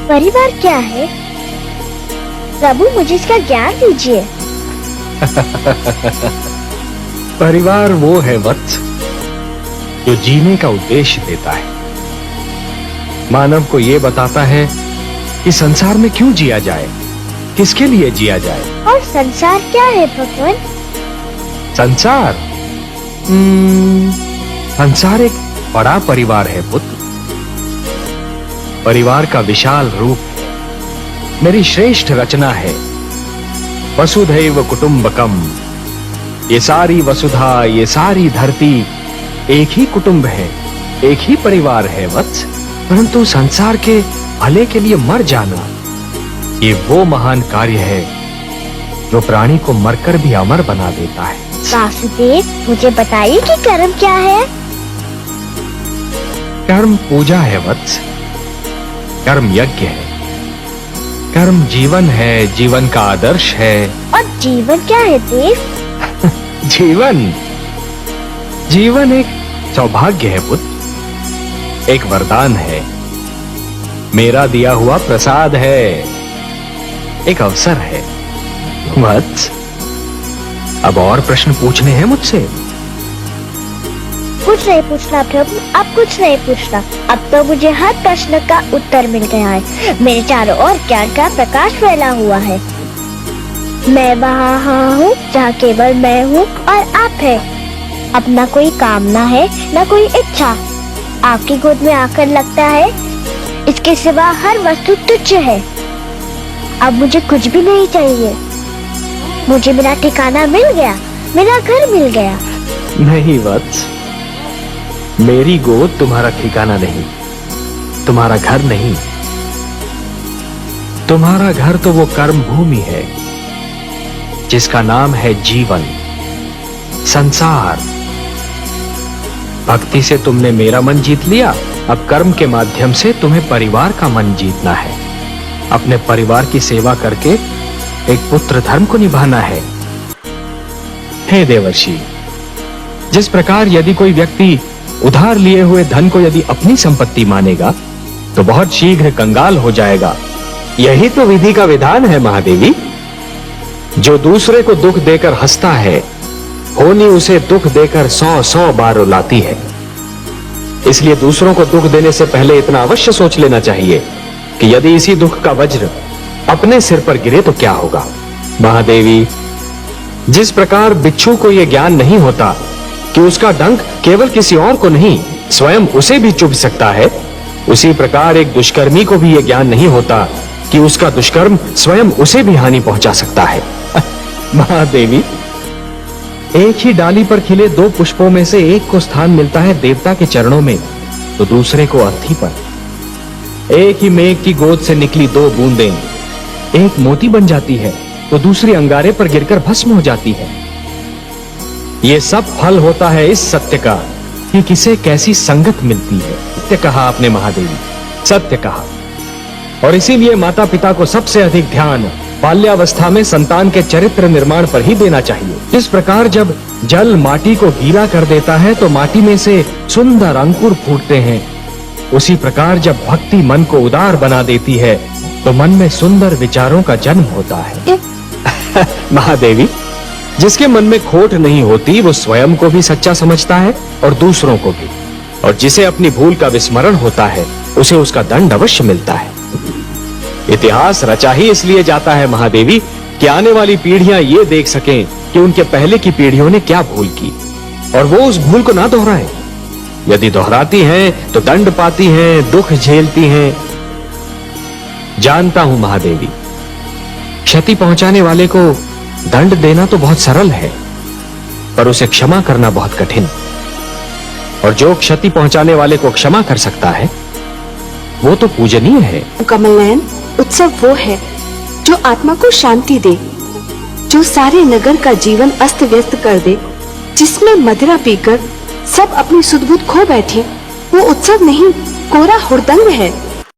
परिवार क्या है? प्रभु मुझे इसका ज्ञान दीजिए। परिवार वो है वत्स जो जीने का उद्देश्य देता है, मानव को ये बताता है कि संसार में क्यों जिया जाए, किसके लिए जिया जाए। और संसार क्या है भगवान? संसार संसार एक बड़ा परिवार है पुत्र। परिवार का विशाल रूप है, मेरी श्रेष्ठ रचना है। वसुधैव कुटुंबकम, ये सारी वसुधा, ये सारी धरती एक ही कुटुंब है, एक ही परिवार है वत्स। परंतु संसार के भले के लिए मर जाना, ये वो महान कार्य है जो प्राणी को मरकर भी अमर बना देता है। वासुदेव, मुझे बताइए कि कर्म क्या है? कर्म पूजा है वत्स, कर्म यज्ञ है, कर्म जीवन है, जीवन का आदर्श है। और जीवन क्या है देव? जीवन एक सौभाग्य है पुत्र, एक वरदान है, मेरा दिया हुआ प्रसाद है, एक अवसर है। वत्स, अब और प्रश्न पूछने हैं मुझसे? कुछ नहीं पूछना प्रभु, अब कुछ नहीं पूछना। अब तो मुझे हर प्रश्न का उत्तर मिल गया है। मेरे चारों ओर ज्ञान का प्रकाश फैला हुआ है। मैं वहाँ हूँ जहाँ केवल मैं हूँ और आप है। अब न कोई कामना है, न कोई इच्छा। आपकी गोद में आकर लगता है इसके सिवा हर वस्तु तुच्छ है। अब मुझे कुछ भी नहीं चाहिए। मुझे मेरा ठिकाना मिल गया, मेरा घर मिल गया। नहीं वत्स, मेरी गोद तुम्हारा ठिकाना नहीं, तुम्हारा घर नहीं। तुम्हारा घर तो वो कर्म भूमि है जिसका नाम है जीवन, संसार। भक्ति से तुमने मेरा मन जीत लिया, अब कर्म के माध्यम से तुम्हें परिवार का मन जीतना है। अपने परिवार की सेवा करके एक पुत्र धर्म को निभाना है। हे देवर्षि, जिस प्रकार यदि कोई व्यक्ति उधार लिए हुए धन को यदि अपनी संपत्ति मानेगा तो बहुत शीघ्र कंगाल हो जाएगा। यही तो विधि का विधान है महादेवी। जो दूसरे को दुख देकर हंसता है, होनी उसे दुख देकर 100 बार रुलाती है। इसलिए दूसरों को दुख देने से पहले इतना अवश्य सोच लेना चाहिए कि यदि इसी दुख का वज्र अपने सिर पर गिरे तो क्या होगा। महादेवी, जिस प्रकार बिच्छू को यह ज्ञान नहीं होता कि उसका डंक केवल किसी और को नहीं स्वयं उसे भी चुभ सकता है, उसी प्रकार एक दुष्कर्मी को भी यह ज्ञान नहीं होता कि उसका दुष्कर्म स्वयं उसे भी हानि पहुंचा सकता है। महादेवी, एक ही डाली पर खिले 2 पुष्पों में से एक को स्थान मिलता है देवता के चरणों में, तो दूसरे को अर्थी पर। एक ही मेघ की गोद से निकली 2 बूंदें, एक मोती बन जाती है तो दूसरी अंगारे पर गिरकर भस्म हो जाती है। यह सब फल होता है इस सत्य का कि किसे कैसी संगत मिलती है। सत्य कहा आपने महादेवी, सत्य कहा। और इसीलिए माता पिता को सबसे अधिक ध्यान बाल्यावस्था में संतान के चरित्र निर्माण पर ही देना चाहिए। जिस प्रकार जब जल माटी को गीला कर देता है तो माटी में से सुंदर अंकुर फूटते हैं, उसी प्रकार जब भक्ति मन को उदार बना देती है तो मन में सुंदर विचारों का जन्म होता है। महादेवी, जिसके मन में खोट नहीं होती वो स्वयं को भी सच्चा समझता है और दूसरों को भी, और जिसे अपनी भूल का विस्मरण होता है उसे उसका दंड अवश्य मिलता है। इतिहास रचा ही इसलिए जाता है महादेवी कि आने वाली पीढ़ियां ये देख सकें कि उनके पहले की पीढ़ियों ने क्या भूल की और वो उस भूल को ना दोहराएं। यदि दोहराती हैं तो दंड पाती हैं, दुख झेलती हैं। जानता हूं महादेवी, क्षति पहुंचाने वाले को दंड देना तो बहुत सरल है, पर उसे क्षमा करना बहुत कठिन। और जो क्षति पहुंचाने वाले को क्षमा कर सकता है वो तो पूजनीय है। कमल नयन, उत्सव वो है जो आत्मा को शांति दे, जो सारे नगर का जीवन अस्त व्यस्त कर दे, जिसमें मदिरा पीकर सब अपनी सुध बुध खो बैठे। वो उत्सव नहीं, कोरा हुड़दंग है।